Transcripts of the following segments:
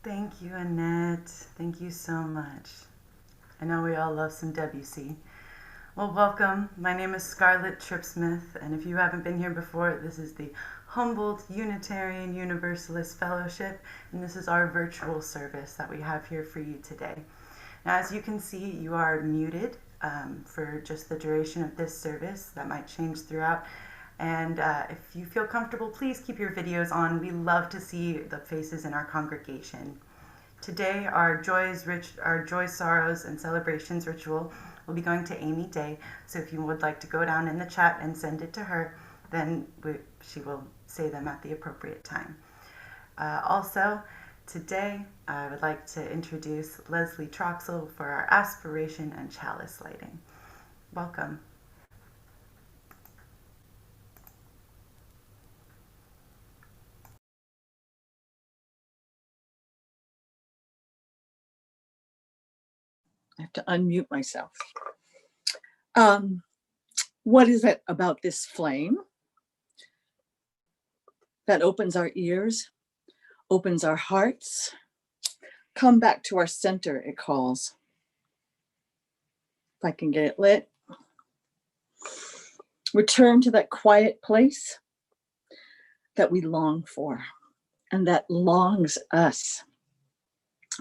Thank you, Annette. Thank you so much. I know we all love some Debussy. Well, welcome. My name is Scarlett Tripsmith, and if you haven't been here before, this is the Humboldt Unitarian Universalist Fellowship, and this is our virtual service that we have here for you today. Now, as you can see, you are muted for just the duration of this service. That might change throughout. And if you feel comfortable, please keep your videos on. We love to see the faces in our congregation. Today, our joys, sorrows, and celebrations ritual will be going to Amy Day. So if you would like to go down in the chat and send it to her, then she will say them at the appropriate time. Also, today, I would like to introduce Lezley Troxell for our aspiration and chalice lighting. Welcome. I have to unmute myself. What is it about this flame that opens our ears, opens our hearts? Come back to our center, it calls. If I can get it lit. Return to that quiet place that we long for and that longs us.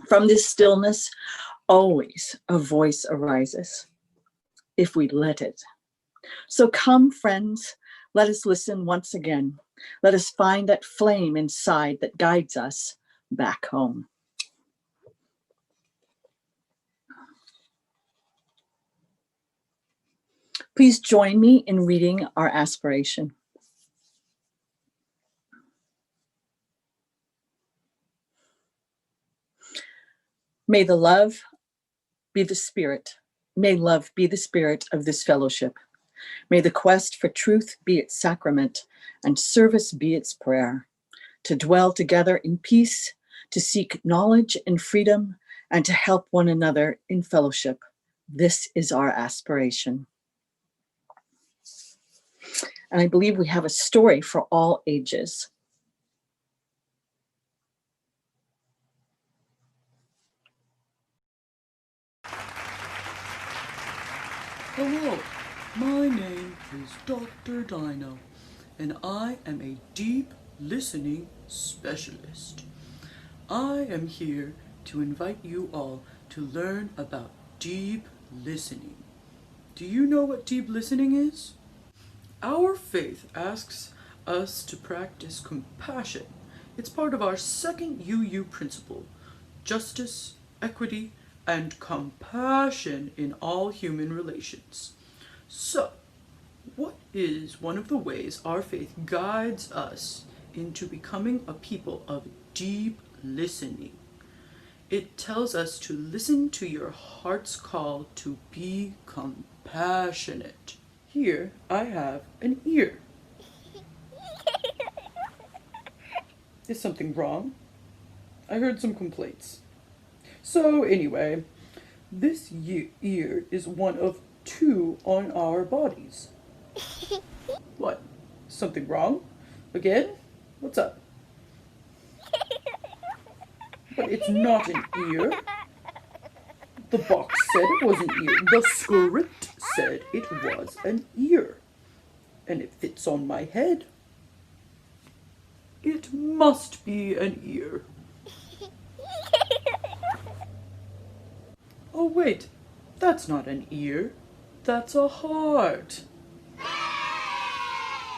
From this stillness, always a voice arises if we let it. So come, friends, let us listen once again. Let us find that flame inside that guides us back home. Please join me in reading our aspiration. May the love be the spirit. May love be the spirit of this fellowship. May the quest for truth be its sacrament and service be its prayer. To dwell together in peace, to seek knowledge and freedom, and to help one another in fellowship. This is our aspiration. And I believe we have a story for all ages. Hello, my name is Dr. Dino, and I am a deep listening specialist. I am here to invite you all to learn about deep listening. Do you know what deep listening is? Our faith asks us to practice compassion. It's part of our second UU principle: justice, equity, and compassion in all human relations. So, what is one of the ways our faith guides us into becoming a people of deep listening? It tells us to listen to your heart's call to be compassionate. Here I have an ear. Is something wrong? I heard some complaints. So anyway, this ear is one of two on our bodies. What? Something wrong? Again? What's up? But it's not an ear. The box said it was an ear. The script said it was an ear. And it fits on my head. It must be an ear. Oh wait, that's not an ear. That's a heart.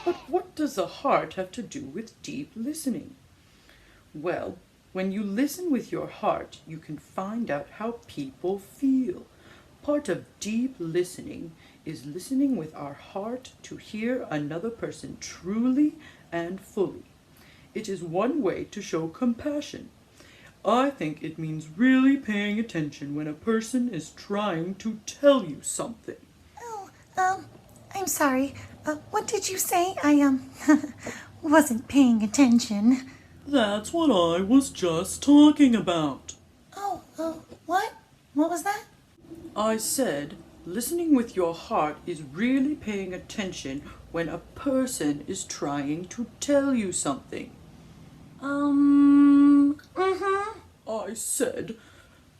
But what does a heart have to do with deep listening? Well, when you listen with your heart, you can find out how people feel. Part of deep listening is listening with our heart to hear another person truly and fully. It is one way to show compassion. I think it means really paying attention when a person is trying to tell you something. I'm sorry. What did you say? I, wasn't paying attention. That's what I was just talking about. What? What was that? I said, listening with your heart is really paying attention when a person is trying to tell you something. I said,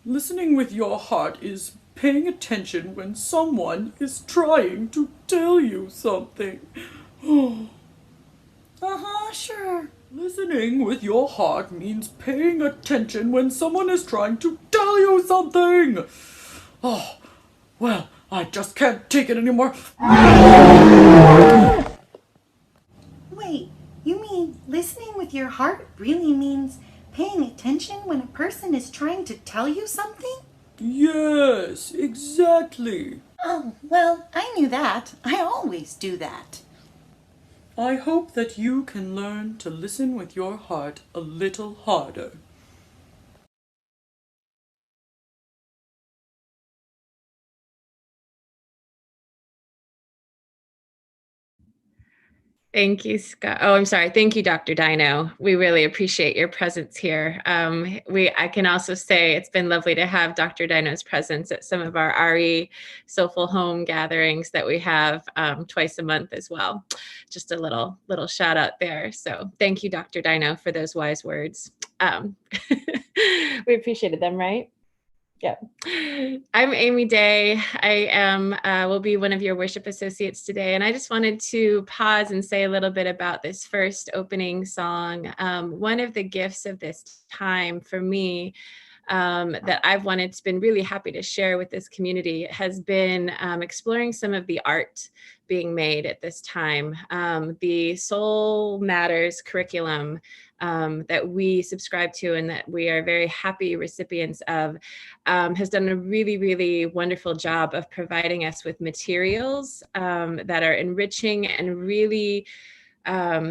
listening with your heart is paying attention when someone is trying to tell you something. Uh-huh, sure. Listening with your heart means paying attention when someone is trying to tell you something. Oh, well, I just can't take it anymore. Wait, you mean listening with your heart really means paying attention when a person is trying to tell you something? Yes, exactly. Oh, well, I knew that. I always do that. I hope that you can learn to listen with your heart a little harder. Thank you, Scott. Oh, I'm sorry. Thank you, Dr. Dino. We really appreciate your presence here. I can also say it's been lovely to have Dr. Dino's presence at some of our RE Soulful Home gatherings that we have twice a month as well. Just a little shout out there. So thank you, Dr. Dino, for those wise words. We appreciated them, right? Yeah. I'm Amy Day. I am will be one of your worship associates today, and I just wanted to pause and say a little bit about this first opening song. One of the gifts of this time for me that I've been really happy to share with this community has been exploring some of the art being made at this time. The Soul Matters curriculum that we subscribe to and that we are very happy recipients of has done a really, really wonderful job of providing us with materials that are enriching and really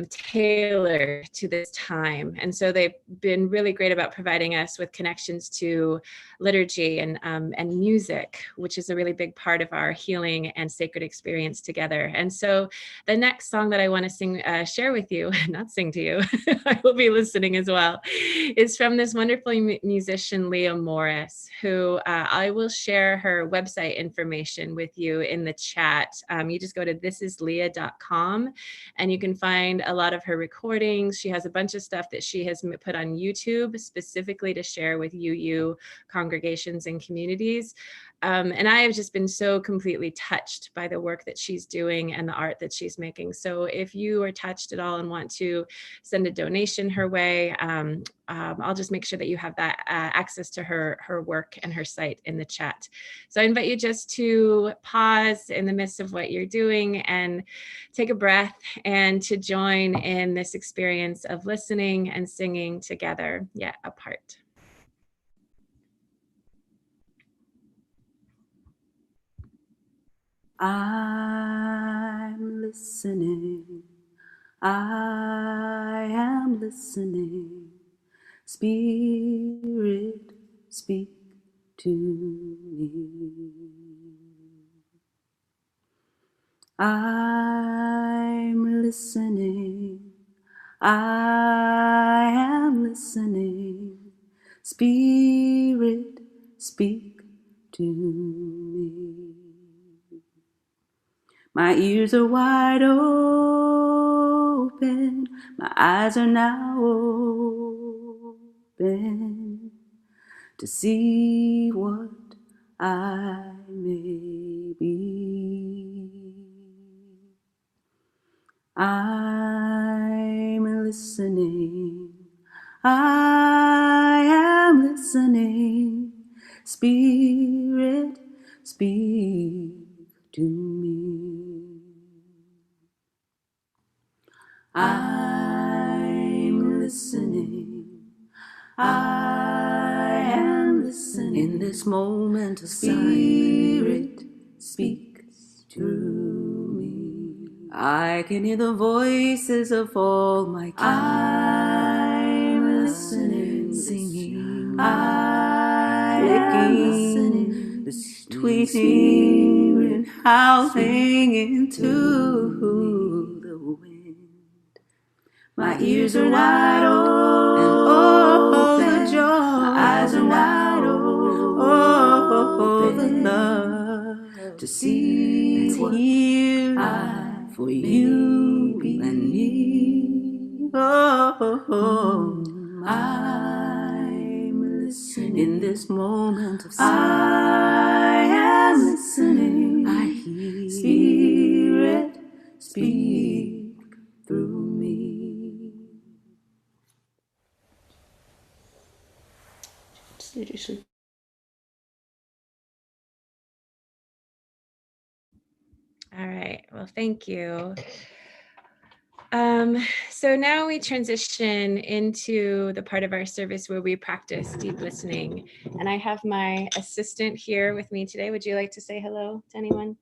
tailored to this time. And so they've been really great about providing us with connections to liturgy and music, which is a really big part of our healing and sacred experience together. And so the next song that I want to share with you, not sing to you, I will be listening as well, is from this wonderful musician, Leah Morris, who I will share her website information with you in the chat. You just go to thisisleah.com and you can find a lot of her recordings. She has a bunch of stuff that she has put on YouTube specifically to share with UU congregations and communities. And I have just been so completely touched by the work that she's doing and the art that she's making. So if you are touched at all and want to send a donation her way, I'll just make sure that you have that access to her work and her site in the chat. So I invite you just to pause in the midst of what you're doing and take a breath and to join in this experience of listening and singing together, yet apart. I'm listening. I am listening. Spirit, speak to me. I'm listening. I am listening. Spirit, speak to me. My ears are wide open. My eyes are now open to see what I may be. I'm listening. I am listening. Spirit, speak to me. I'm listening. I am listening. In this moment of Spirit, speak through me. I can hear the voices of all my kind. I'm listening, singing. I am listening, the sweet spirit howling into the wind. My ears are wide open, and oh, the joy. My eyes are wide open, oh, the love to see and to hear for you and me. Oh, I'm in this moment of silence. I am listening. I hear Spirit speak through me. Seriously. All right. Well, thank you. So now we transition into the part of our service where we practice deep listening. And I have my assistant here with me today. Would you like to say hello to anyone?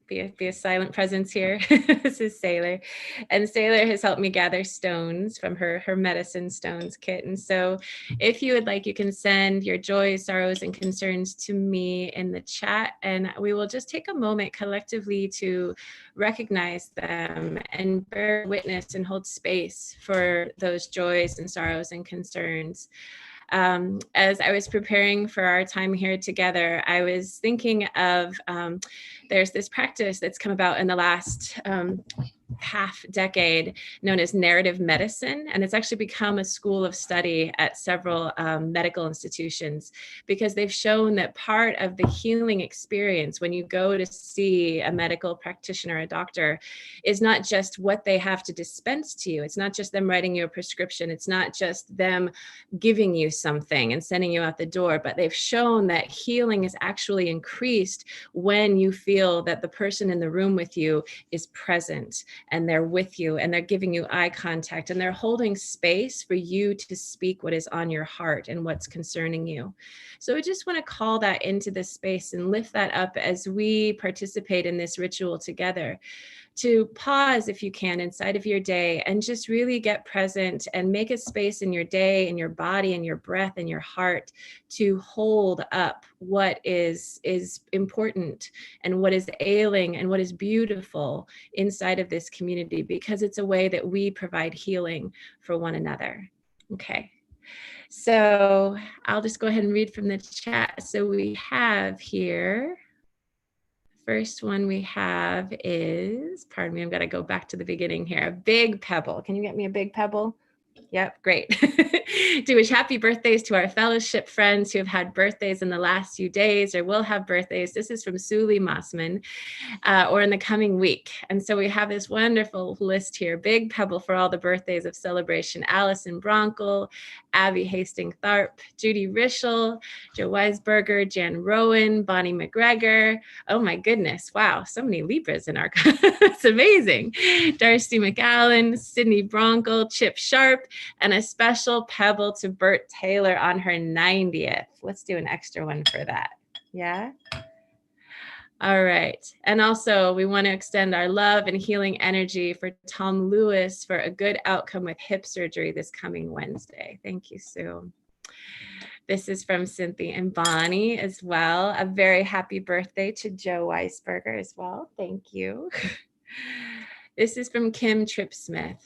Be a silent presence here. This is Sailor. And Sailor has helped me gather stones from her medicine stones kit. And so if you would like, you can send your joys, sorrows, and concerns to me in the chat. And we will just take a moment collectively to recognize them and bear witness and hold space for those joys and sorrows and concerns. As I was preparing for our time here together, I was thinking of there's this practice that's come about in the last half decade known as narrative medicine. And it's actually become a school of study at several medical institutions, because they've shown that part of the healing experience when you go to see a medical practitioner, a doctor, is not just what they have to dispense to you. It's not just them writing you a prescription. It's not just them giving you something and sending you out the door, but they've shown that healing is actually increased when you feel that the person in the room with you is present and they're with you and they're giving you eye contact and they're holding space for you to speak what is on your heart and what's concerning you. So I just want to call that into this space and lift that up as we participate in this ritual together, to pause if you can inside of your day and just really get present and make a space in your day and your body and your breath and your heart to hold up what is important and what is ailing and what is beautiful inside of this community, because it's a way that we provide healing for one another. Okay. So I'll just go ahead and read from the chat. So we have here, first one we have is, pardon me, I've got to go back to the beginning here. A big pebble. Can you get me a big pebble? Yep, great. To wish happy birthdays to our fellowship friends who have had birthdays in the last few days or will have birthdays. This is from Suli Mossman, or in the coming week. And so we have this wonderful list here. Big pebble for all the birthdays of celebration. Allison Bronkel, Abby Hastings Tharp, Judy Rischel, Joe Weisberger, Jan Rowan, Bonnie McGregor. Oh my goodness. Wow. So many Libras in our, it's amazing. Darcy McAllen, Sydney Bronkel, Chip Sharp, and a special pebble to Bert Taylor on her 90th. Let's do an extra one for that. Yeah. All right. And also we want to extend our love and healing energy for Tom Lewis for a good outcome with hip surgery this coming Wednesday. Thank you, Sue. This is from Cynthia and Bonnie as well. A very happy birthday to Joe Weisberger as well. Thank you. This is from Kim Tripp-Smith,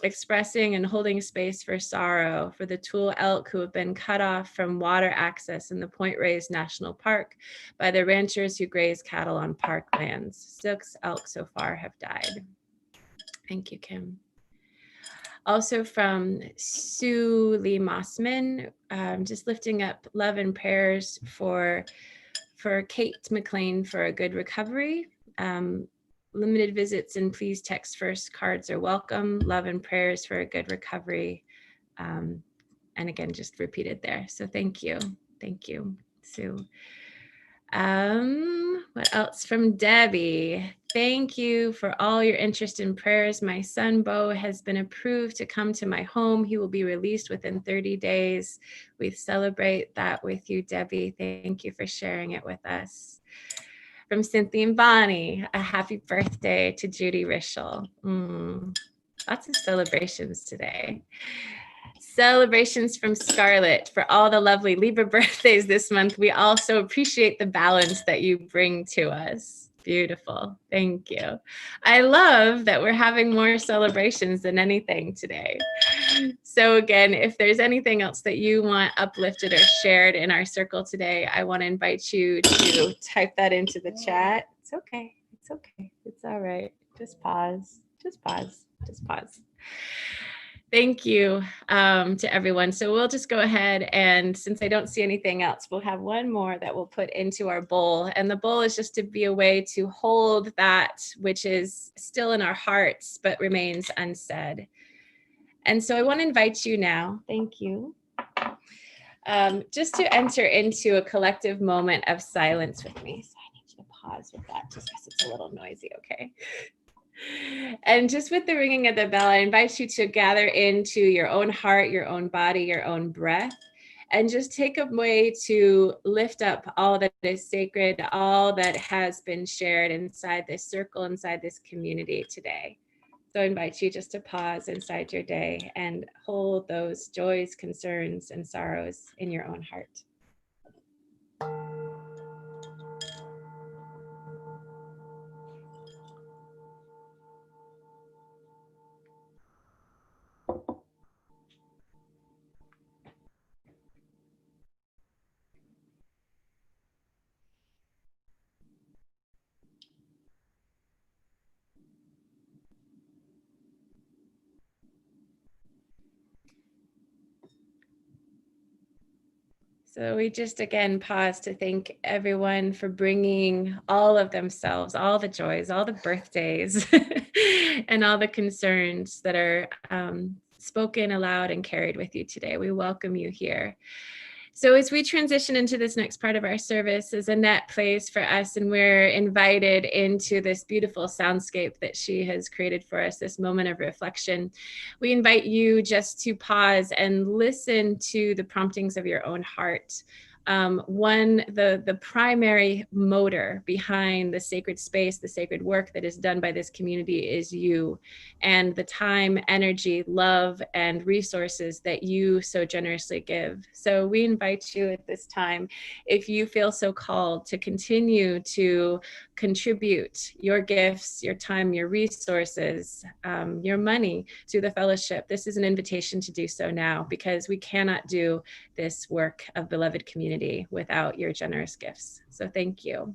expressing and holding space for sorrow for the Tool elk who have been cut off from water access in the Point Reyes National Park by the ranchers who graze cattle on park lands. 6 elk so far have died. Thank you, Kim. Also from Sue Lee Mossman, just lifting up love and prayers for Kate McLean for a good recovery. Limited visits and please text first cards are welcome. Love and prayers for a good recovery. And again, just repeated there. So thank you. Thank you, Sue. What else from Debbie? Thank you for all your interest and prayers. My son, Bo, has been approved to come to my home. He will be released within 30 days. We celebrate that with you, Debbie. Thank you for sharing it with us. From Cynthia and Bonnie, a happy birthday to Judy Rischel. Lots of celebrations today. Celebrations from Scarlett for all the lovely Libra birthdays this month. We also appreciate the balance that you bring to us. Beautiful. Thank you. I love that we're having more celebrations than anything today. So again, if there's anything else that you want uplifted or shared in our circle today, I want to invite you to type that into the chat. It's okay. It's okay. It's all right. Just pause. Just pause. Just pause. Thank you to everyone. So we'll just go ahead, and since I don't see anything else, we'll have one more that we'll put into our bowl. And the bowl is just to be a way to hold that which is still in our hearts, but remains unsaid. And so I want to invite you now, thank you, just to enter into a collective moment of silence with me. So I need you to pause with that just because it's a little noisy, okay? And just with the ringing of the bell, I invite you to gather into your own heart, your own body, your own breath, and just take a way to lift up all that is sacred, all that has been shared inside this circle, inside this community today. So I invite you just to pause inside your day and hold those joys, concerns, and sorrows in your own heart. So we just again pause to thank everyone for bringing all of themselves, all the joys, all the birthdays, and all the concerns that are spoken aloud and carried with you today. We welcome you here. So as we transition into this next part of our service, is Annette plays for us, and we're invited into this beautiful soundscape that she has created for us, this moment of reflection. We invite you just to pause and listen to the promptings of your own heart. The primary motor behind the sacred space, the sacred work that is done by this community is you, and the time, energy, love, and resources that you so generously give. So we invite you at this time, if you feel so called, to continue to contribute your gifts, your time, your resources, your money to the fellowship. This is an invitation to do so now, because we cannot do this work of beloved community without your generous gifts. So thank you.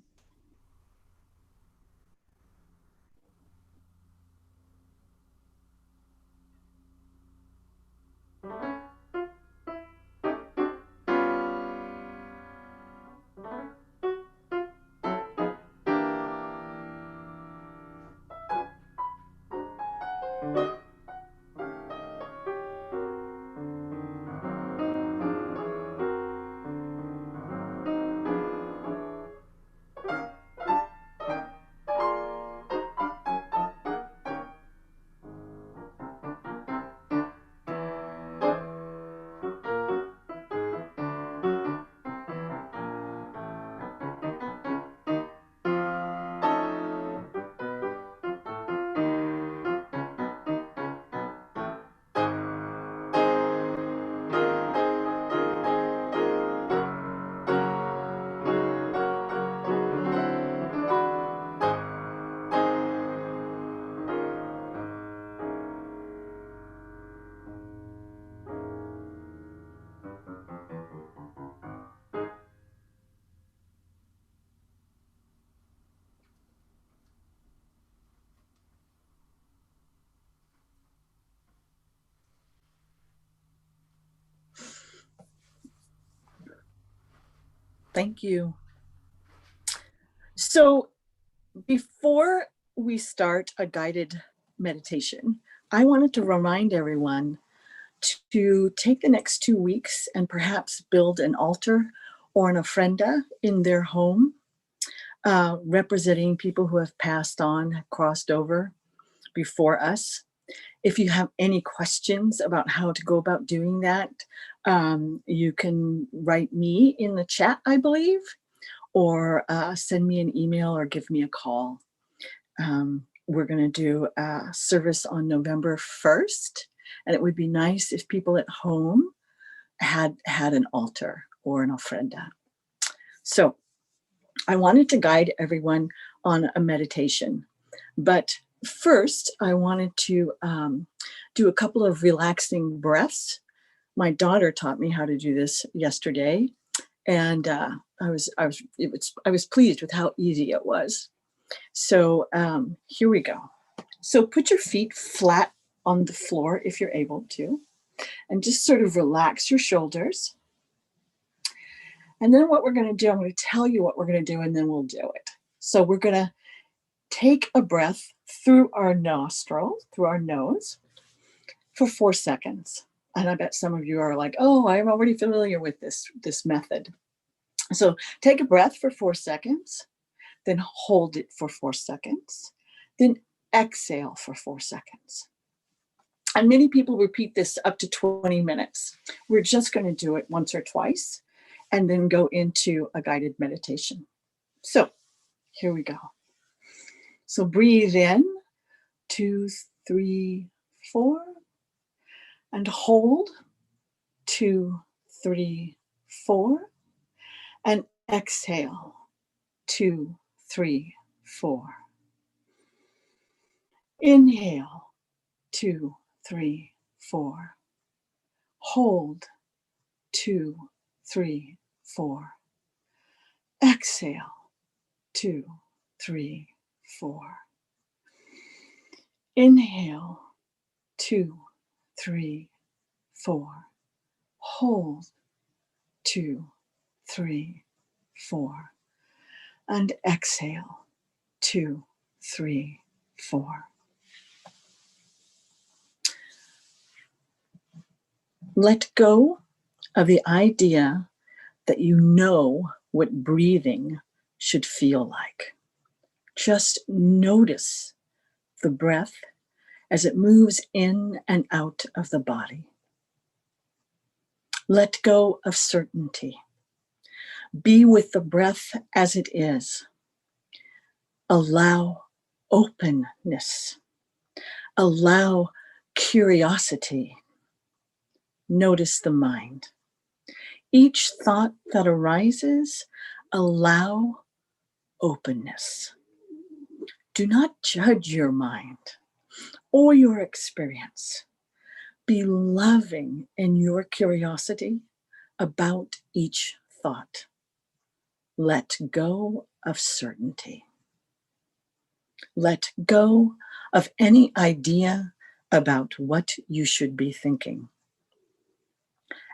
Thank you. So before we start a guided meditation, I wanted to remind everyone to take the next 2 weeks and perhaps build an altar or an ofrenda in their home, representing people who have passed on, crossed over before us. If you have any questions about how to go about doing that, you can write me in the chat, I believe, or send me an email or give me a call. We're going to do a service on November 1st, and it would be nice if people at home had an altar or an ofrenda. So I wanted to guide everyone on a meditation, but first I wanted to do a couple of relaxing breaths. My daughter taught me how to do this yesterday, and I was pleased with how easy it was. So here we go. So put your feet flat on the floor if you're able to, and just sort of relax your shoulders. And then what we're going to do, I'm going to tell you what we're going to do, and then we'll do it. So we're going to take a breath through our nostrils, through our nose, for 4 seconds. And I bet some of you are like, oh, I'm already familiar with this method. So take a breath for 4 seconds, then hold it for 4 seconds, then exhale for 4 seconds. And many people repeat this up to 20 minutes. We're just going to do it once or twice and then go into a guided meditation. So here we go. So breathe in, 2, 3, 4, and hold, 2, 3, 4, and exhale, 2, 3, 4. Inhale, 2, 3, 4. Hold, 2, 3, 4. Exhale, 2, 3, 4. Inhale, 2, 3, 4. Hold, 2, 3, 4. And exhale, 2, 3, 4. Let go of the idea that you know what breathing should feel like. Just notice the breath as it moves in and out of the body. Let go of certainty. Be with the breath as it is. Allow openness. Allow curiosity. Notice the mind. Each thought that arises, allow openness. Do not judge your mind or your experience. Be loving in your curiosity about each thought. Let go of certainty. Let go of any idea about what you should be thinking.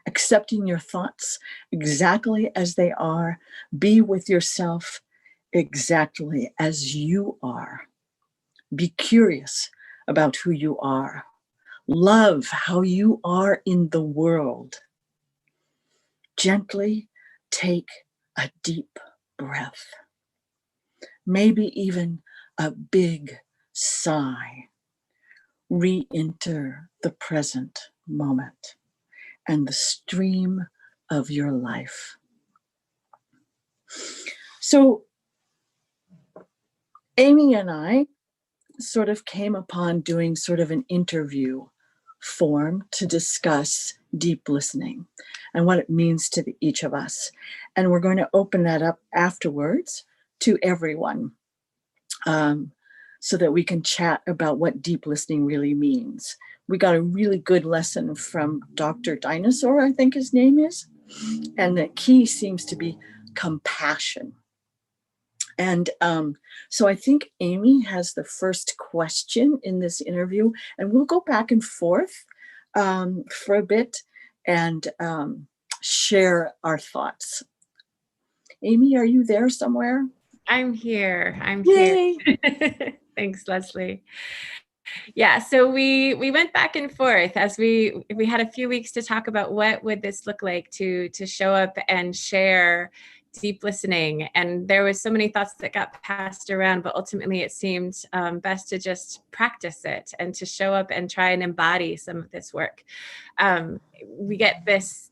Accepting your thoughts exactly as they are, be with yourself exactly as you are. Be curious about who you are. Love how you are in the world. Gently take a deep breath. Maybe even a big sigh. Re-enter the present moment and the stream of your life. So Amy and I sort of came upon doing sort of an interview form to discuss deep listening and what it means to each of us. And we're going to open that up afterwards to everyone so that we can chat about what deep listening really means. We got a really good lesson from Dr. Dinosaur, I think his name is. And the key seems to be compassion. And so I think Amy has the first question in this interview, and we'll go back and forth for a bit and share our thoughts. Amy, are you there somewhere? I'm here. Yay. Here. Thanks, Lezley. Yeah, so we went back and forth as we had a few weeks to talk about what would this look like to show up and share deep listening. And there was so many thoughts that got passed around, but ultimately it seemed best to just practice it and to show up and try and embody some of this work. We get this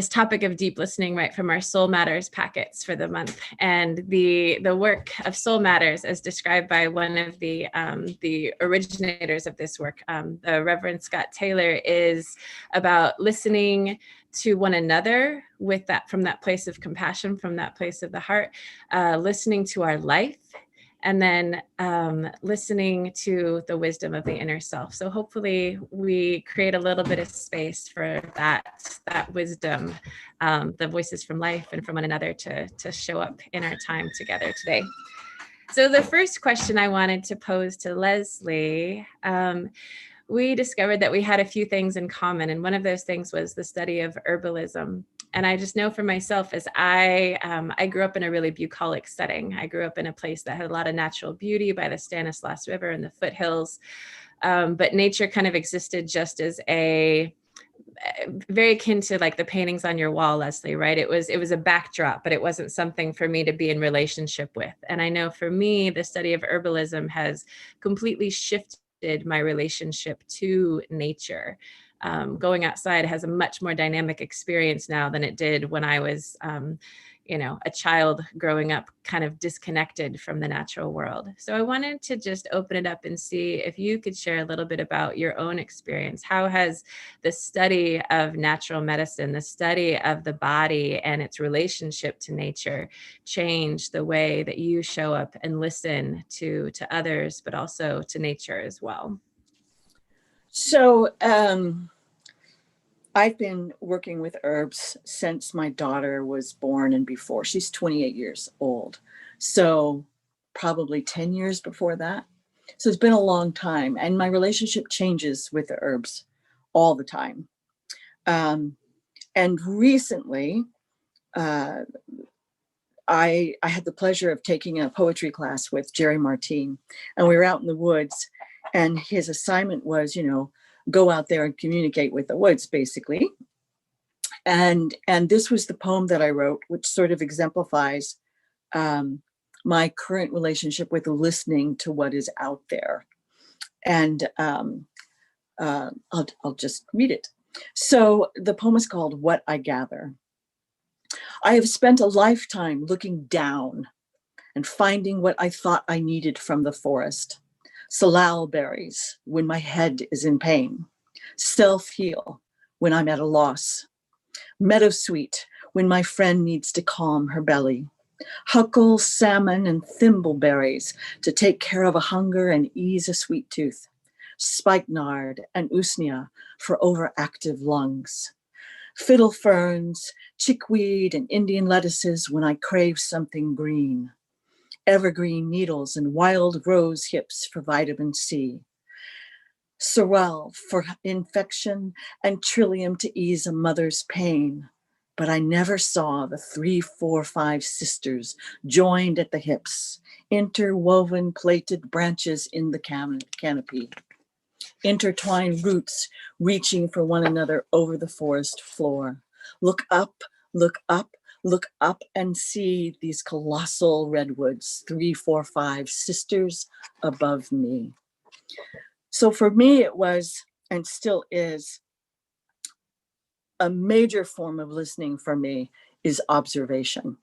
topic of deep listening right from our Soul Matters packets for the month. And the work of Soul Matters, as described by one of the originators of this work, the Reverend Scott Taylor, is about listening to one another from that place of compassion, from that place of the heart, listening to our life, and then listening to the wisdom of the inner self. So hopefully we create a little bit of space for that wisdom, the voices from life and from one another to show up in our time together today. So the first question I wanted to pose to Lezley, we discovered that we had a few things in common. And one of those things was the study of herbalism. And I just know for myself, as I grew up in a really bucolic setting. I grew up in a place that had a lot of natural beauty by the Stanislaus River and the foothills. But nature kind of existed just as a very akin to like the paintings on your wall, Lezley, right? It was a backdrop, but it wasn't something for me to be in relationship with. And I know for me, the study of herbalism has completely shifted my relationship to nature. Going outside has a much more dynamic experience now than it did when I was, a child growing up kind of disconnected from the natural world. So I wanted to just open it up and see if you could share a little bit about your own experience. How has the study of natural medicine, the study of the body and its relationship to nature changed the way that you show up and listen to others, but also to nature as well? So I've been working with herbs since my daughter was born and before. She's 28 years old. So probably 10 years before that. So it's been a long time. And my relationship changes with the herbs all the time. And recently, I had the pleasure of taking a poetry class with Jerry Martin. And we were out in the woods. And his assignment was, go out there and communicate with the woods, basically. And this was the poem that I wrote, which sort of exemplifies my current relationship with listening to what is out there. And I'll just read it. So the poem is called What I Gather. I have spent a lifetime looking down and finding what I thought I needed from the forest. Salal berries when my head is in pain. Self-heal when I'm at a loss. Meadowsweet when my friend needs to calm her belly. Huckle, salmon, and thimbleberries to take care of a hunger and ease a sweet tooth. Spikenard and usnea for overactive lungs. Fiddle ferns, chickweed, and Indian lettuces when I crave something green. Evergreen needles and wild rose hips for vitamin C. Sorrel for infection and trillium to ease a mother's pain. But I never saw the 3, 4, 5 sisters joined at the hips, interwoven plaited branches in the canopy, intertwined roots reaching for one another over the forest floor. Look up, look up, look up and see these colossal redwoods, 3, 4, 5 sisters above me. So for me, it was, and still is, a major form of listening for me is observation.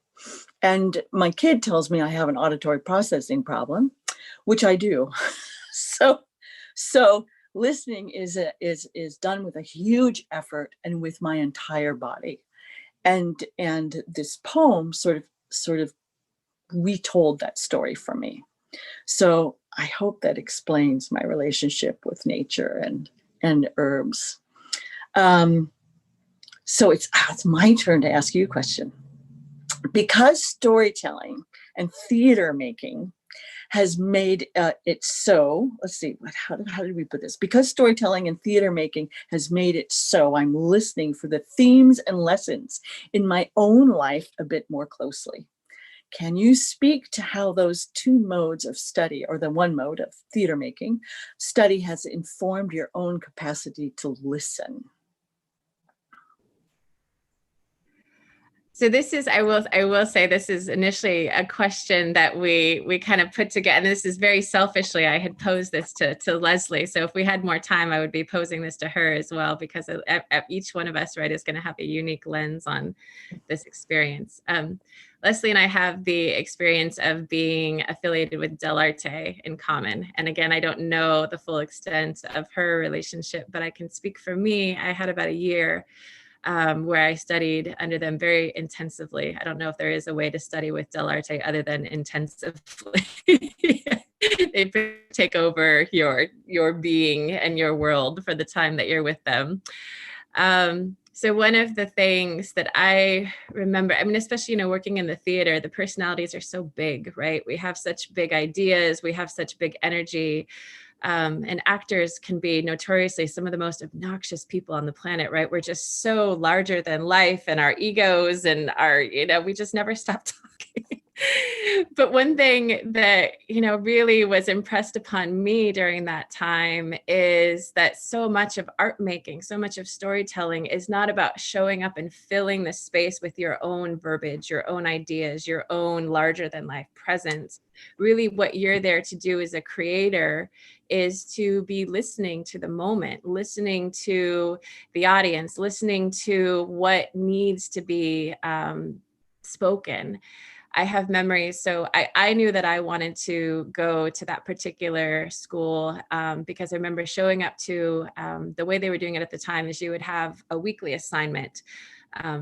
And my kid tells me I have an auditory processing problem, which I do. So listening is done with a huge effort and with my entire body. And this poem sort of retold that story for me. So I hope that explains my relationship with nature and herbs. So it's my turn to ask you a question. Because storytelling and theater making has made it so, let's see, how did we put this? Because storytelling and theater making has made it so, I'm listening for the themes and lessons in my own life a bit more closely. Can you speak to how those two modes of study, or the one mode of theater making study, has informed your own capacity to listen? So this is, I will say, this is initially a question that we kind of put together. And this is very selfishly, I had posed this to Lezley. So if we had more time, I would be posing this to her as well, because each one of us, right, is going to have a unique lens on this experience. Lezley and I have the experience of being affiliated with Del Arte in common. And again, I don't know the full extent of her relationship, but I can speak for me. I had about a year where I studied under them very intensively. I don't know if there is a way to study with Del Arte other than intensively. They take over your being and your world for the time that you're with them. So one of the things that I remember, I mean, especially, working in the theater, the personalities are so big, right? We have such big ideas, we have such big energy. And actors can be notoriously some of the most obnoxious people on the planet, right? We're just so larger than life, and our egos and we just never stop talking. But one thing that, really was impressed upon me during that time is that so much of art making, so much of storytelling is not about showing up and filling the space with your own verbiage, your own ideas, your own larger than life presence. Really, what you're there to do as a creator is to be listening to the moment, listening to the audience, listening to what needs to be spoken. I have memories. So I knew that I wanted to go to that particular school because I remember showing up to the way they were doing it at the time is you would have a weekly assignment.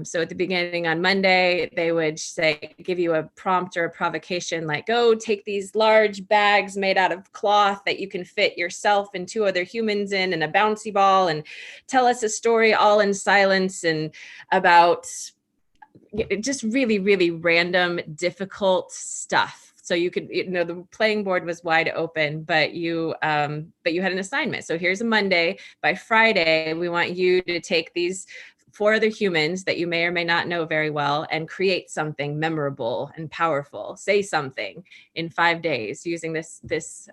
So at the beginning on Monday, they would say, give you a prompt or a provocation, like, go take these large bags made out of cloth that you can fit yourself and two other humans in and a bouncy ball, and tell us a story all in silence and about just really, really random, difficult stuff. So you could, the playing board was wide open, but you had an assignment. So here's a Monday. By Friday, we want you to take these 4 other humans that you may or may not know very well and create something memorable and powerful. Say something in 5 days using this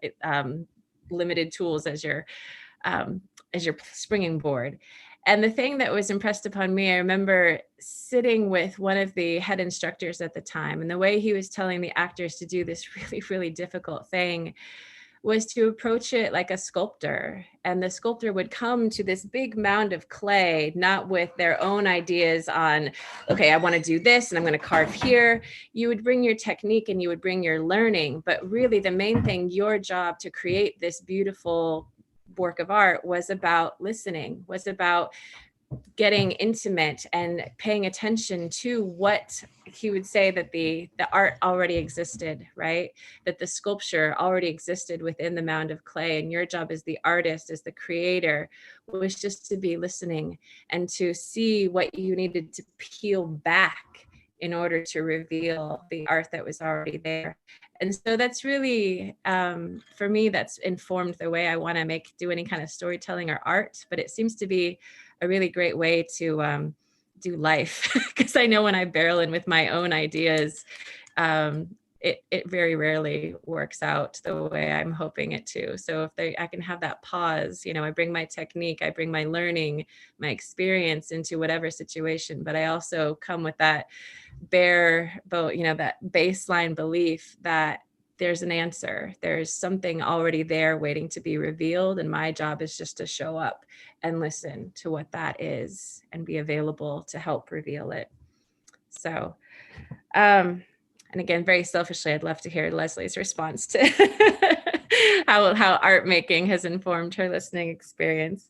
limited tools as your springing board. And the thing that was impressed upon me, I remember sitting with one of the head instructors at the time, and the way he was telling the actors to do this really, really difficult thing was to approach it like a sculptor. And the sculptor would come to this big mound of clay, not with their own ideas on, okay, I want to do this and I'm going to carve here. You would bring your technique and you would bring your learning. But really the main thing, your job to create this beautiful work of art was about listening, was about getting intimate and paying attention to what he would say that the art already existed, right? That the sculpture already existed within the mound of clay. And your job as the artist, as the creator, was just to be listening and to see what you needed to peel back in order to reveal the art that was already there. And so that's really, for me, that's informed the way I want to do any kind of storytelling or art. But it seems to be a really great way to do life, because I know when I barrel in with my own ideas, it very rarely works out the way I'm hoping it to. So if I can have that pause, I bring my technique, I bring my learning, my experience into whatever situation, but I also come with that that baseline belief that there's an answer, there's something already there waiting to be revealed. And my job is just to show up and listen to what that is and be available to help reveal it. So, and again, very selfishly, I'd love to hear Leslie's response to how art making has informed her listening experience.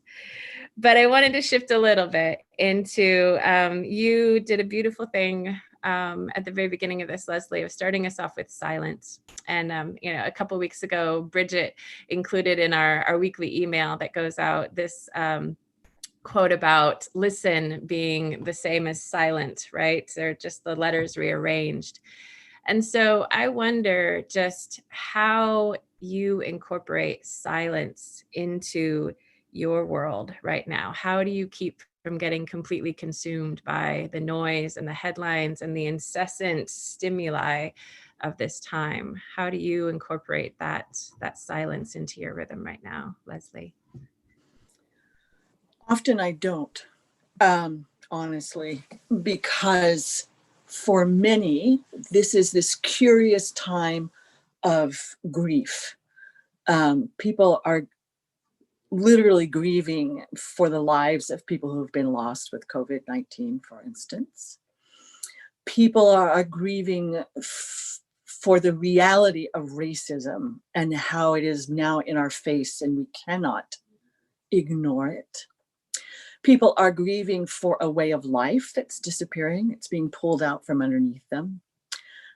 But I wanted to shift a little bit into, you did a beautiful thing at the very beginning of this, Lezley, of starting us off with silence. And, a couple of weeks ago, Bridget included in our weekly email that goes out this quote about listen being the same as silent, right? They're just the letters rearranged. And so I wonder just how you incorporate silence into your world right now. How do you keep from getting completely consumed by the noise and the headlines and the incessant stimuli of this time? How do you incorporate that silence into your rhythm right now, Lezley? Often I don't, honestly, because for many, this is this curious time of grief. People are literally grieving for the lives of people who have been lost with COVID-19, for instance. People are grieving for the reality of racism and how it is now in our face and we cannot ignore it. People are grieving for a way of life that's disappearing. It's being pulled out from underneath them.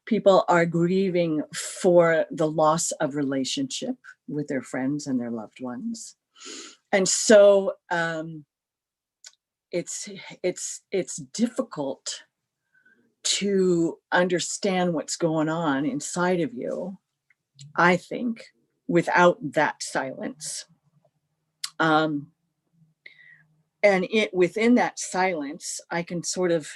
People are grieving for the loss of relationship with their friends and their loved ones. And so it's difficult to understand what's going on inside of you, I think, without that silence. And within that silence, I can sort of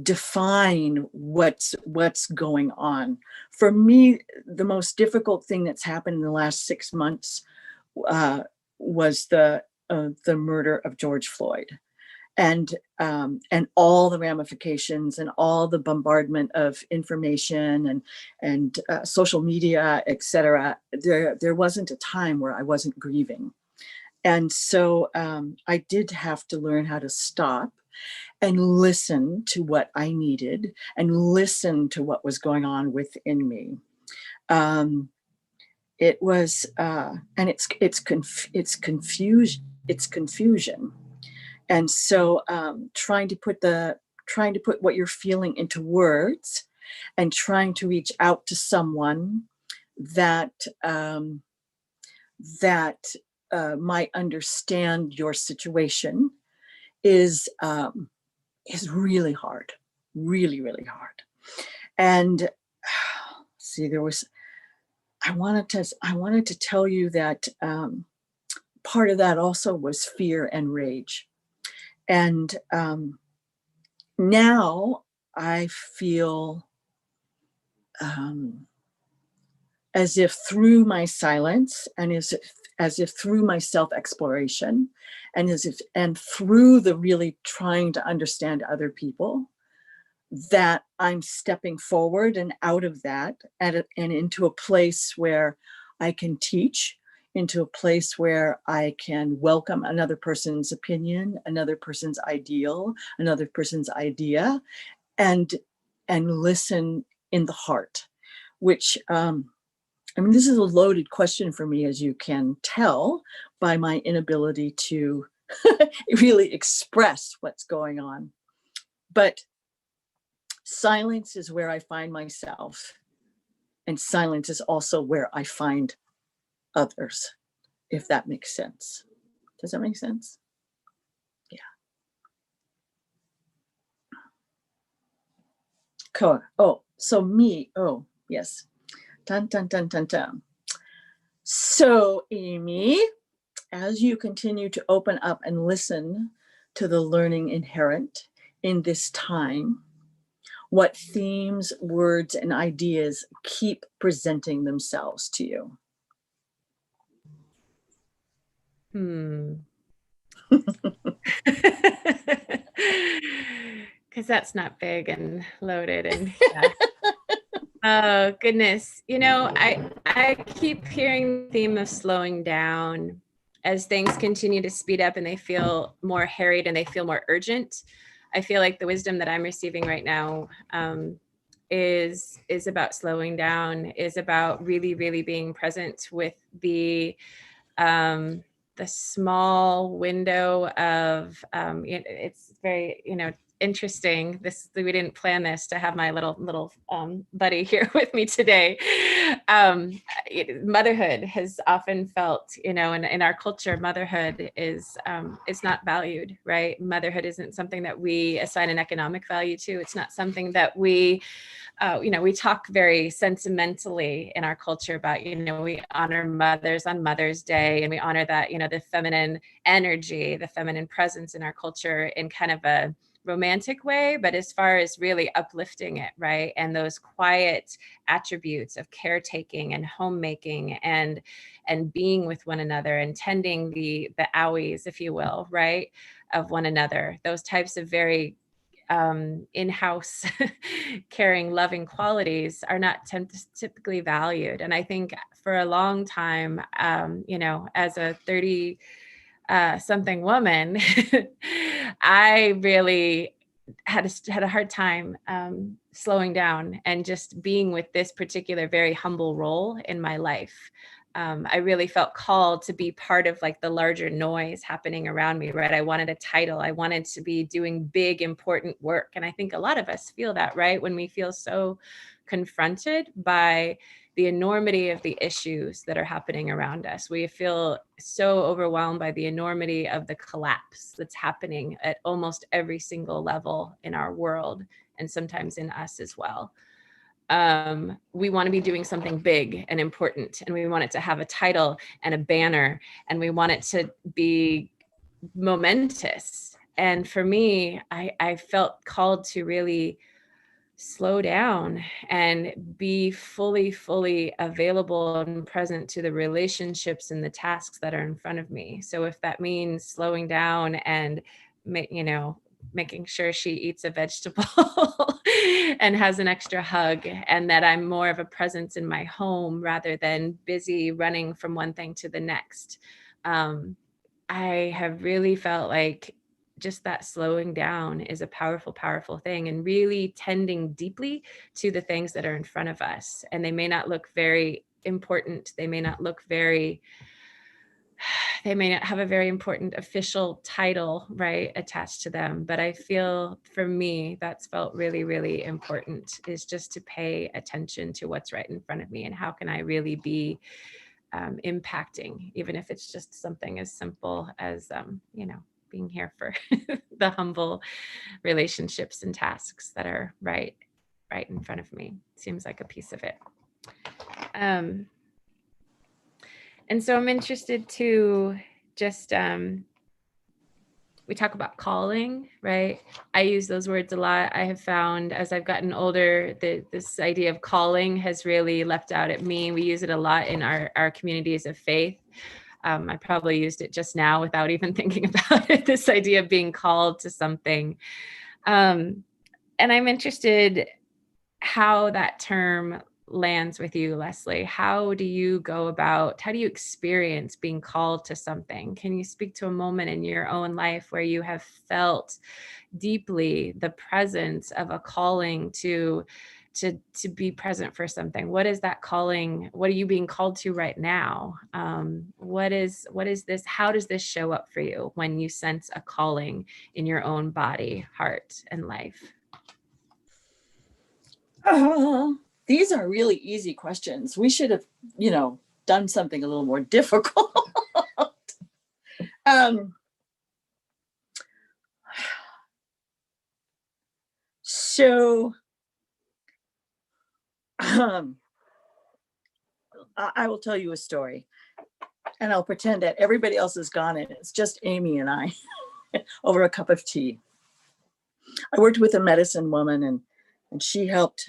define what's going on. For me, the most difficult thing that's happened in the last 6 months was the murder of George Floyd, and all the ramifications and all the bombardment of information and social media, etc. There wasn't a time where I wasn't grieving, and so I did have to learn how to stop and listen to what I needed and listen to what was going on within me. It was, and it's confusion. And so trying to put what you're feeling into words and trying to reach out to someone that might understand your situation is really hard, really, really hard. And see, I wanted to tell you that part of that also was fear and rage. And now I feel as if through my silence and as if through my self-exploration and through the really trying to understand other people, that I'm stepping forward and out of that and into a place where I can teach, into a place where I can welcome another person's opinion, another person's ideal, another person's idea, and listen in the heart, which this is a loaded question for me, as you can tell by my inability to really express what's going on. But silence is where I find myself, and silence is also where I find others, if that makes sense. Does that make sense? Yeah. Cool. Oh, so me. Oh, yes. Dun, dun, dun, dun, dun. So, Amy, as you continue to open up and listen to the learning inherent in this time, what themes, words, and ideas keep presenting themselves to you? Because that's not big and loaded and yeah. Oh goodness, I keep hearing the theme of slowing down as things continue to speed up and they feel more harried and they feel more urgent. I feel like the wisdom that I'm receiving right now is about slowing down, is about really, really being present with the small window of it's very interesting. We didn't plan this to have my little buddy here with me today. Motherhood has often felt, in our culture, motherhood is not valued, right? Motherhood isn't something that we assign an economic value to. It's not something that we talk very sentimentally in our culture about, we honor mothers on Mother's Day, and we honor that, the feminine energy, the feminine presence in our culture in kind of a romantic way, but as far as really uplifting it, right? And those quiet attributes of caretaking and homemaking and being with one another and tending the owies, if you will, right, of one another. Those types of very in-house caring, loving qualities are not typically valued. And I think for a long time, as a 30 something woman, I really had a hard time slowing down and just being with this particular very humble role in my life. I really felt called to be part of like the larger noise happening around me, right? I wanted a title. I wanted to be doing big, important work. And I think a lot of us feel that, right? When we feel so confronted by the enormity of the issues that are happening around us. We feel so overwhelmed by the enormity of the collapse that's happening at almost every single level in our world, and sometimes in us as well. We want to be doing something big and important, and we want it to have a title and a banner, and we want it to be momentous. And for me, I felt called to really slow down and be fully available and present to the relationships and the tasks that are in front of me. So if that means slowing down and, making sure she eats a vegetable and has an extra hug, and that I'm more of a presence in my home rather than busy running from one thing to the next. I have really felt like just that slowing down is a powerful thing, and really tending deeply to the things that are in front of us. And they may not look very important. They may not have a very important official title, right, attached to them. But I feel, for me, that's felt really important, is just to pay attention to what's right in front of me, and how can I really be impacting, even if it's just something as simple as, being here for the humble relationships and tasks that are right in front of me. Seems like a piece of it. And so I'm interested to just, we talk about calling, right? I use those words a lot. I have found as I've gotten older that this idea of calling has really leapt out at me. We use it a lot in our communities of faith. I probably used it just now without even thinking about it, this idea of being called to something. And I'm interested how that term lands with you, Lezley. How do you experience being called to something? Can you speak to a moment in your own life where you have felt deeply the presence of a calling to be present for something? What is that calling? What are you being called to right now? What is this? How does this show up for you when you sense a calling in your own body, heart, and life? These are really easy questions. We should have, done something a little more difficult. So I will tell you a story, and I'll pretend that everybody else is gone and it's just Amy and I over a cup of tea. I worked with a medicine woman, and she helped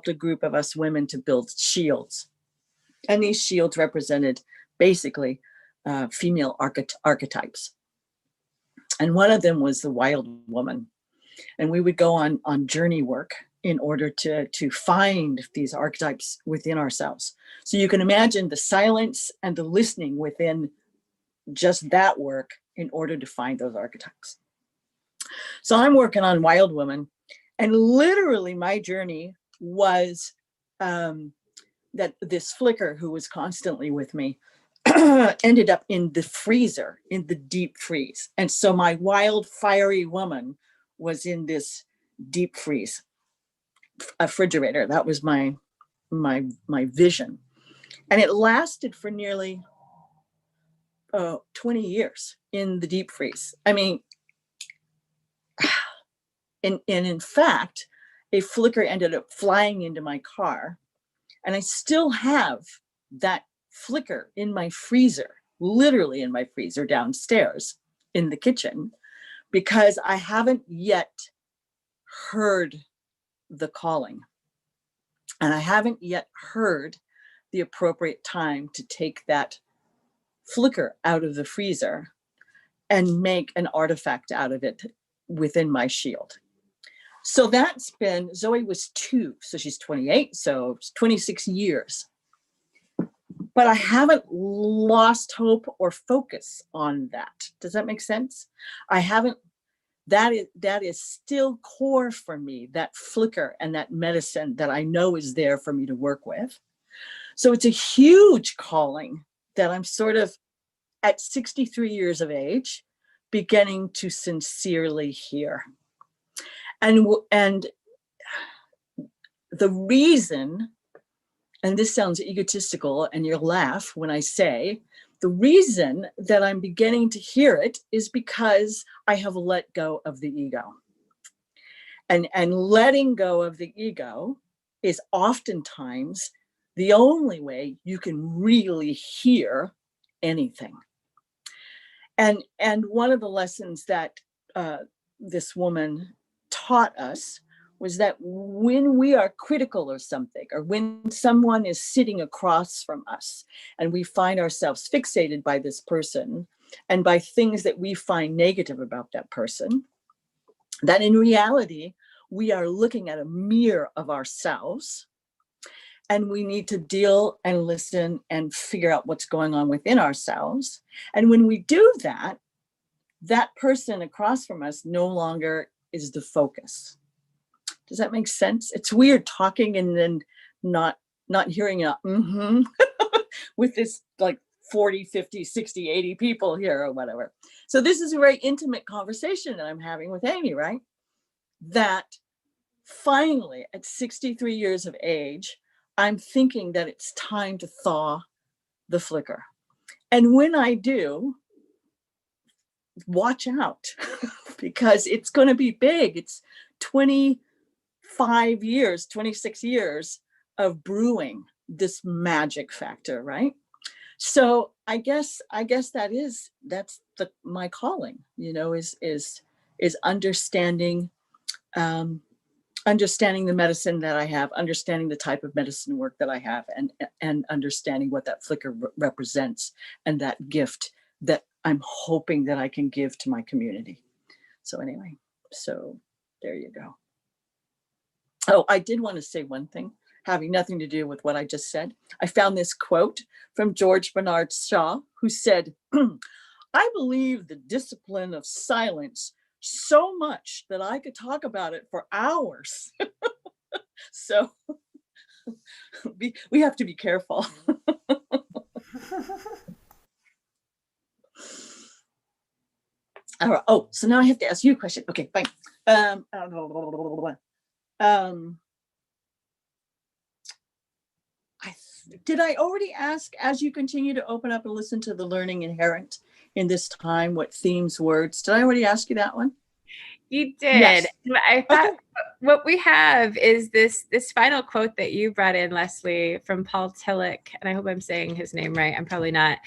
a group of us women to build shields. And these shields represented basically female archetypes. And one of them was the wild woman. And we would go on journey work in order to find these archetypes within ourselves. So you can imagine the silence and the listening within just that work in order to find those archetypes. So I'm working on wild woman, and literally my journey was that this flicker who was constantly with me ended up in the freezer, in the deep freeze. And so my wild, fiery woman was in this deep freeze, a refrigerator. That was my vision. And it lasted for nearly 20 years in the deep freeze. I mean, and in fact, a flicker ended up flying into my car, and I still have that flicker in my freezer, literally in my freezer downstairs in the kitchen, because I haven't yet heard the calling, and I haven't yet heard the appropriate time to take that flicker out of the freezer and make an artifact out of it within my shield. So that's been, Zoe was 2, so she's 28, so it's 26 years. But I haven't lost hope or focus on that. Does that make sense? I haven't, that is still core for me, that flicker and that medicine that I know is there for me to work with. So it's a huge calling that I'm sort of at 63 years of age, beginning to sincerely hear. And the reason and this sounds egotistical, and you'll laugh when I say, the reason that I'm beginning to hear it is because I have let go of the ego. And letting go of the ego is oftentimes the only way you can really hear anything. And one of the lessons that this woman taught us was that when we are critical of something, or when someone is sitting across from us and we find ourselves fixated by this person and by things that we find negative about that person, that in reality, we are looking at a mirror of ourselves, and we need to deal and listen and figure out what's going on within ourselves. And when we do that, that person across from us no longer is the focus. Does that make sense? It's weird talking and then not hearing a with this like 40, 50, 60, 80 people here or whatever. So this is a very intimate conversation that I'm having with Amy, right? That finally at 63 years of age, I'm thinking that it's time to thaw the flicker. And when I do, watch out because it's going to be big. It's 25 years, 26 years of brewing this magic factor, right? So I guess that's my calling, is understanding, understanding the medicine that I have, understanding the type of medicine work that I have, and understanding what that flicker represents, and that gift that I'm hoping that I can give to my community. So anyway, so there you go. Oh, I did want to say one thing, having nothing to do with what I just said. I found this quote from George Bernard Shaw, who said, I believe the discipline of silence so much that I could talk about it for hours. So we have to be careful. All right. Oh, so now I have to ask you a question. Okay, fine. Did I already ask, as you continue to open up and listen to the learning inherent in this time, what themes, words? Did I already ask you that one? You did. Yes. I thought what we have is this final quote that you brought in, Lezley, from Paul Tillich, and I hope I'm saying his name right. I'm probably not.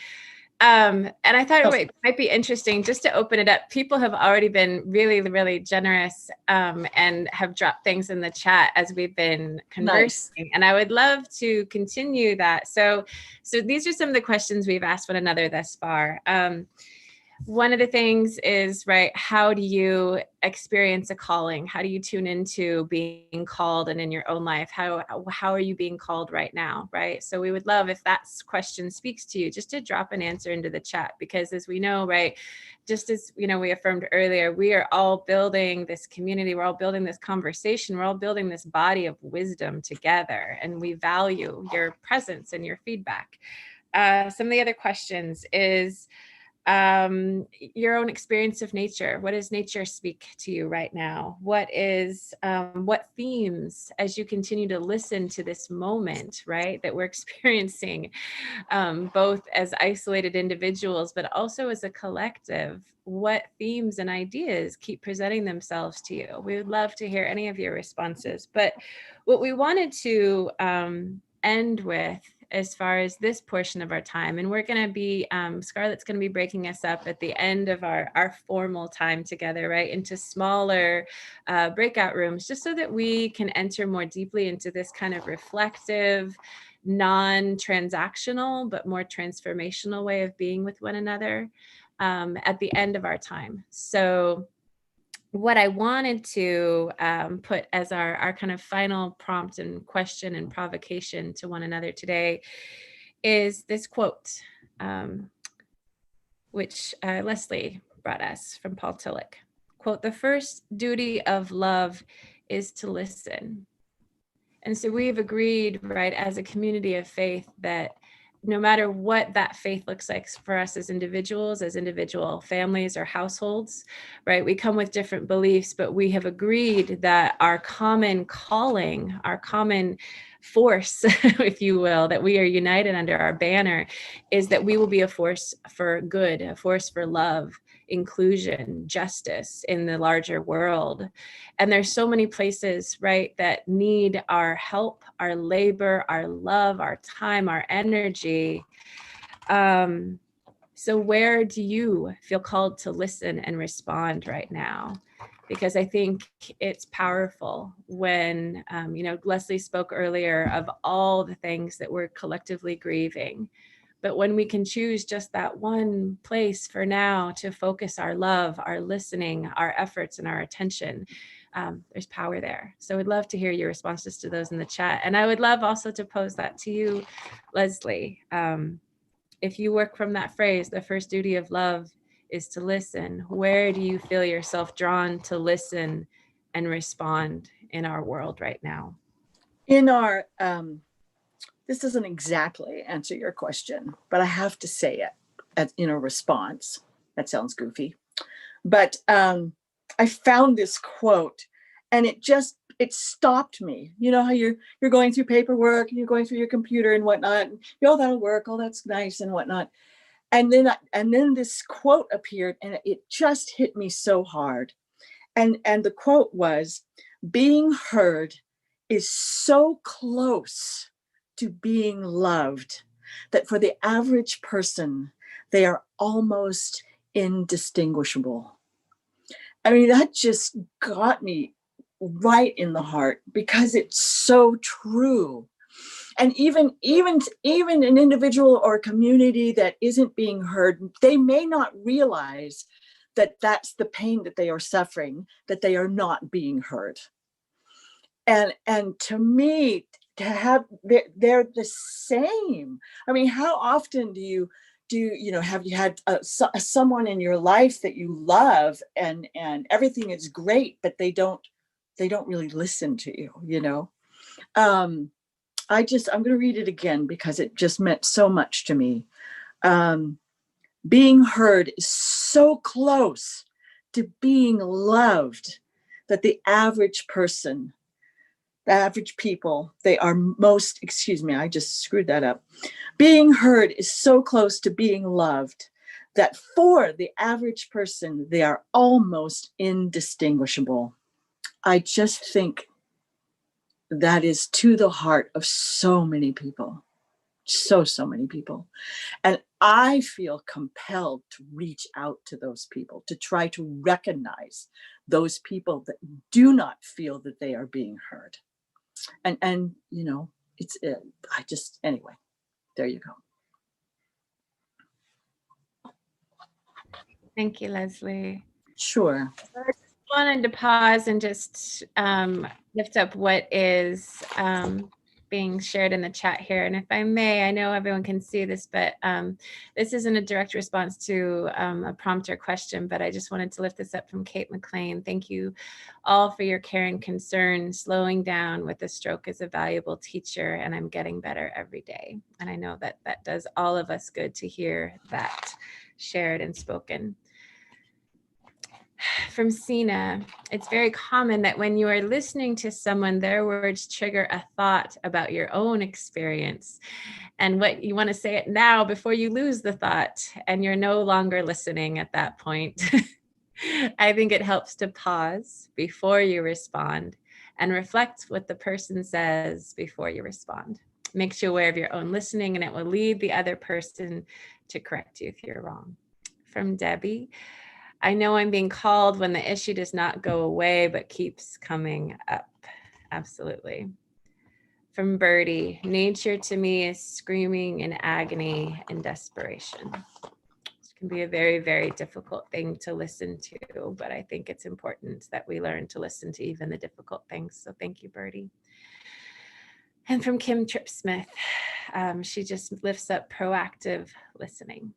And I thought it might be interesting just to open it up. People have already been really, really generous and have dropped things in the chat as we've been conversing. Nice. And I would love to continue that. So these are some of the questions we've asked one another thus far. One of the things is, right, how do you experience a calling? How do you tune into being called and in your own life? How are you being called right now, right? So we would love, if that question speaks to you, just to drop an answer into the chat, because as we know, right, just as, we affirmed earlier, we are all building this community. We're all building this conversation. We're all building this body of wisdom together, and we value your presence and your feedback. Some of the other questions is, your own experience of nature. What does nature speak to you right now? What themes, as you continue to listen to this moment, right, that we're experiencing, both as isolated individuals, but also as a collective, what themes and ideas keep presenting themselves to you? We would love to hear any of your responses. But what we wanted to end with, as far as this portion of our time, and we're going to be, Scarlett's going to be breaking us up at the end of our formal time together, right, into smaller breakout rooms, just so that we can enter more deeply into this kind of reflective, non-transactional, but more transformational way of being with one another at the end of our time. So what I wanted to put as our kind of final prompt and question and provocation to one another today is this quote, which Lezley brought us from Paul Tillich. Quote, "The first duty of love is to listen." And so we've agreed, right, as a community of faith, that no matter what that faith looks like for us as individuals, as individual families or households, right? We come with different beliefs, but we have agreed that our common calling, our common force, if you will, that we are united under our banner, is that we will be a force for good, a force for love, inclusion, justice in the larger world. And there's so many places, right, that need our help, our labor, our love, our time, our energy. So where do you feel called to listen and respond right now? Because I think it's powerful when, Lezley spoke earlier of all the things that we're collectively grieving. But when we can choose just that one place for now to focus our love, our listening, our efforts, and our attention, there's power there. So I'd love to hear your responses to those in the chat. And I would love also to pose that to you, Lezley. If you work from that phrase, the first duty of love is to listen, where do you feel yourself drawn to listen and respond in our world right now? In our, this doesn't exactly answer your question, but I have to say it in a response. That sounds goofy. But I found this quote and it stopped me. You know how you're going through paperwork and you're going through your computer and whatnot. And, that'll work. Oh, that's nice and whatnot. And then this quote appeared and it just hit me so hard. And the quote was, being heard is so close to being loved that for the average person, they are almost indistinguishable. I mean, that just got me right in the heart because it's so true. And even an individual or a community that isn't being heard, they may not realize that that's the pain that they are suffering, that they are not being heard. And to me, to have, they're the same. I mean, how often have you had someone in your life that you love and everything is great, but they don't really listen to you, I'm going to read it again because it just meant so much to me. Being heard is so close to being loved that the average people, they are most, I just screwed that up. Being heard is so close to being loved that for the average person, they are almost indistinguishable. I just think that is to the heart of so many people, so many people. And I feel compelled to reach out to those people, to try to recognize those people that do not feel that they are being heard. And anyway, there you go. Thank you, Lezley. Sure. I just wanted to pause and just lift up what is being shared in the chat here. And if I may, I know everyone can see this, but this isn't a direct response to a prompt or question, but I just wanted to lift this up from Kate McLean. Thank you all for your care and concern. Slowing down with a stroke is a valuable teacher, and I'm getting better every day. And I know that that does all of us good to hear that shared and spoken. From Sina, it's very common that when you are listening to someone, their words trigger a thought about your own experience and what you want to say it now before you lose the thought and you're no longer listening at that point. I think it helps to pause before you respond and reflect what the person says before you respond. Makes you aware of your own listening, and it will lead the other person to correct you if you're wrong. From Debbie, I know I'm being called when the issue does not go away, but keeps coming up. Absolutely. From Birdie, nature to me is screaming in agony and desperation. This can be a very, very difficult thing to listen to, but I think it's important that we learn to listen to even the difficult things. So thank you, Birdie. And from Kim Tripsmith, she just lifts up proactive listening.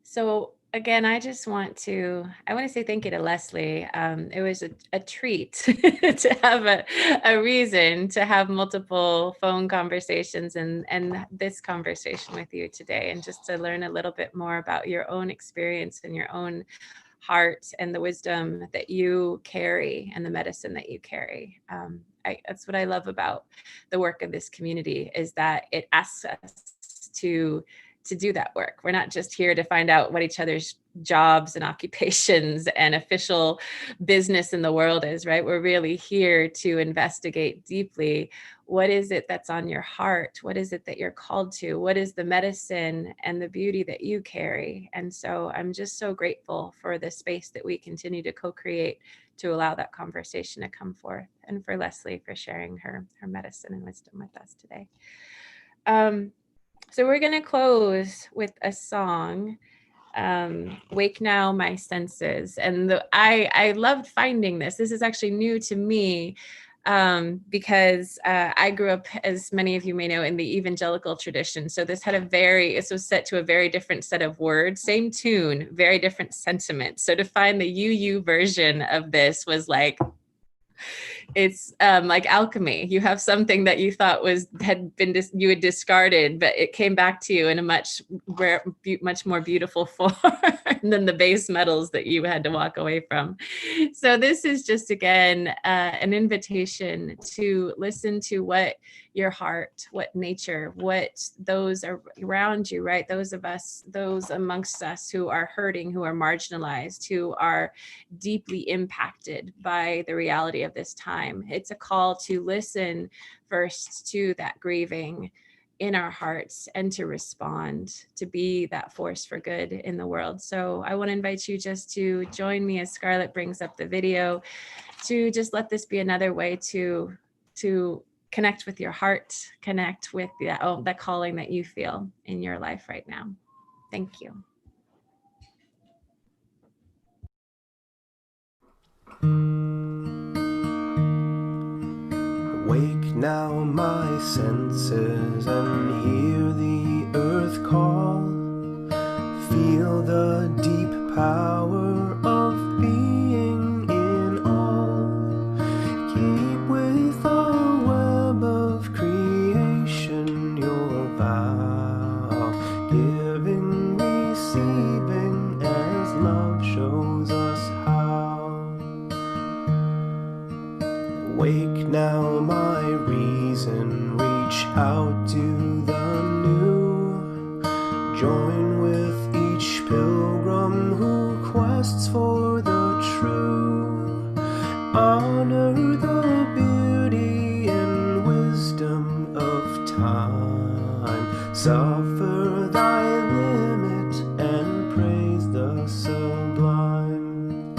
So again, I want to say thank you to Lezley. It was a treat to have a reason to have multiple phone conversations and this conversation with you today, and just to learn a little bit more about your own experience and your own heart and the wisdom that you carry and the medicine that you carry. That's what I love about the work of this community, is that it asks us to do that work. We're not just here to find out what each other's jobs and occupations and official business in the world is, right? We're really here to investigate deeply, what is it that's on your heart? What is it that you're called to? What is the medicine and the beauty that you carry? And so I'm just so grateful for the space that we continue to co-create to allow that conversation to come forth, and for Lezley for sharing her medicine and wisdom with us today. So we're going to close with a song, Wake Now My Senses. And I loved finding this. This is actually new to me, because I grew up, as many of you may know, in the evangelical tradition. So this was set to a very different set of words, same tune, very different sentiment. So to find the UU version of this was like, it's like alchemy. You have something that you thought you had discarded, but it came back to you in a much more beautiful form than the base metals that you had to walk away from. So this is just, again, an invitation to listen to what your heart, what nature, what those around you, right? Those amongst us who are hurting, who are marginalized, who are deeply impacted by the reality of this time. It's a call to listen first to that grieving in our hearts and to respond, to be that force for good in the world. So I want to invite you just to join me as Scarlett brings up the video, to just let this be another way to connect with your heart, connect with that calling that you feel in your life right now. Thank you. Wake now my senses and hear the earth call. Feel the deep power of being in all. Keep with the web of creation your vow. Giving, receiving as love shows us how. Wake now my reason, reach out to the new. Join with each pilgrim who quests for the true. Honor the beauty and wisdom of time. Suffer thy limit and praise the sublime.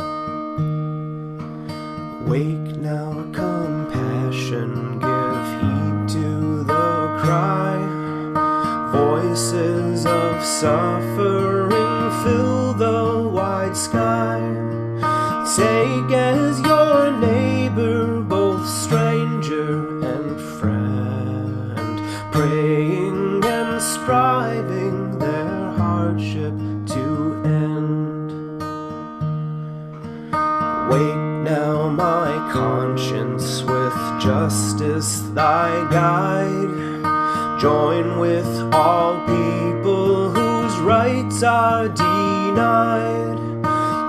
Wake now compassion, give heed to the cry. Voices of suffering fill the wide sky. Take as your neighbor both stranger and friend, praying and striving their hardship to end. Wake now my conscience, with justice thy guide. Join with all people whose rights are denied.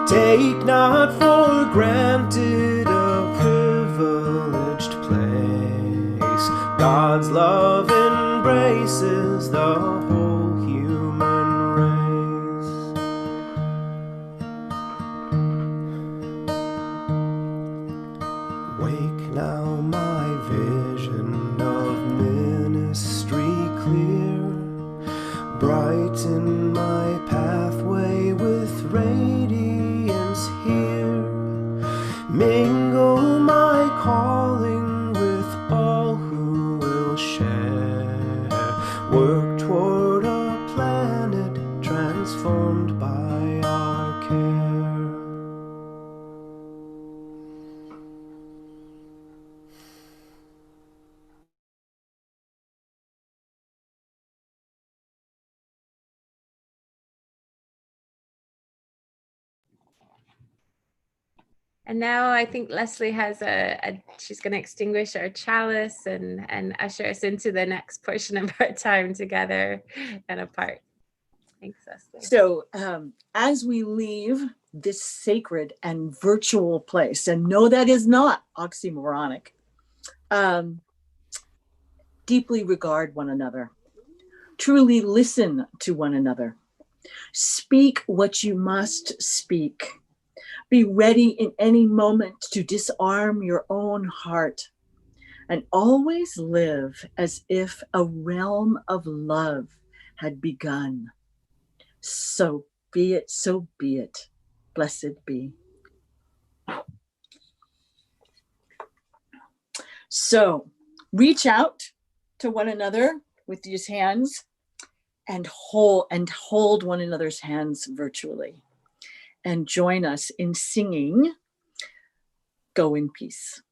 Take not for granted a privileged place. God's love embraces the whole human race. Wake now my vision of ministry clear. Brighten my pathway with radiance here. Mingle my calling with all who will share. Work toward a planet transformed by our care. And now I think Lezley has she's going to extinguish our chalice and usher us into the next portion of our time together and apart. Thanks, Lezley. So as we leave this sacred and virtual place, and no, that is not oxymoronic, Deeply regard one another. Truly listen to one another. Speak what you must speak. Be ready in any moment to disarm your own heart. And always live as if a realm of love had begun. So be it, so be it. Blessed be. So reach out to one another with these hands and hold one another's hands virtually. And join us in singing Go in Peace.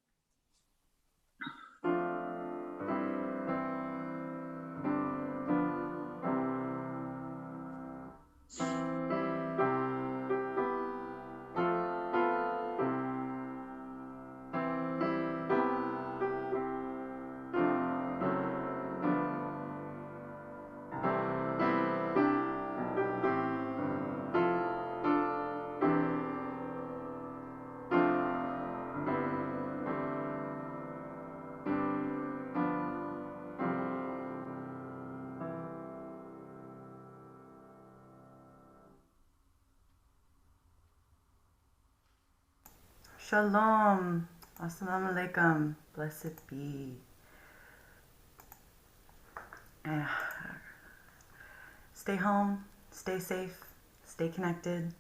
Shalom. Assalamu alaikum. Blessed be. Stay home. Stay safe. Stay connected.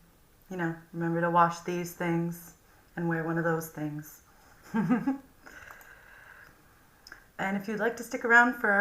You know, remember to wash these things and wear one of those things. And if you'd like to stick around for our